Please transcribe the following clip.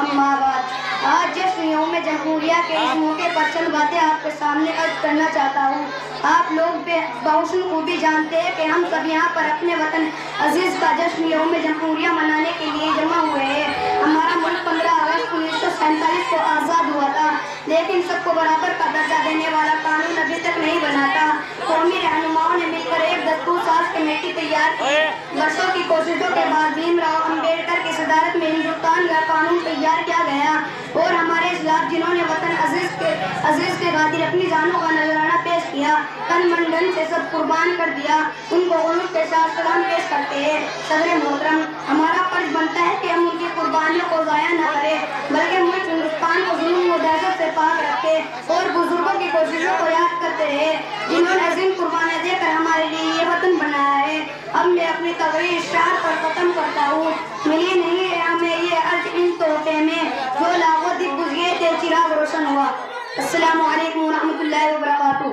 अम्मा बाद। आज जश्न यौम जमहूरिया के इस मौके पर चंद बातें आपके सामने अर्ज करना चाहता हूँ। आप लोग बहुशन खूबी जानते हैं कि हम सब यहाँ पर अपने वतन अजीज का जश्न यौम जमहूरिया मनाने के लिए जमा हुए हैं। हमारा मुल्क 15 अगस्त 1947 को आज़ाद हुआ था, लेकिन सबको बराबर का दर्जा देने वाला कानून अभी तक नहीं बना था। कौमी रहनुमाओं ने मिलकर एक दस्तूर साज कमेटी तैयार की। वर्षों की कोशिशों के बाद भीमराव अम्बेडकर की सदारत में हिंदुस्तान का कानून तैयार किया गया और हमारे इस्लाम जिन्होंने वतन अजीज के खातिर अपनी जानों का नजराना पेश किया, तन मन धन से सब कुर्बान कर दिया, उनको उलूफ के साथ सलाम पेश करते हैं। सदर मोहतरम, हमारा फर्ज बनता है कि हम उनकी कुर्बानियों को ज़ाया न करें, बल्कि मुल्क हिंदुस्तान को जुल्म व दहशत से पाक रखे और बुजुर्गों की कोशिशों को याद करते रहे, जिन्होंने अजीम कुर्बानियाँ देकर हमारे लिए ये वतन बनाया है। अब मैं अपनी तकरीर शार पर खत्म करता हूँ। मिली नहीं है हमें ये अर्ज इन तोहफे में, जो लाखों दीप बुझ गए थे चिराग रोशन हुआ। अस्सलामु अलैकुम व रहमतुल्लाहि व बरकातुहू।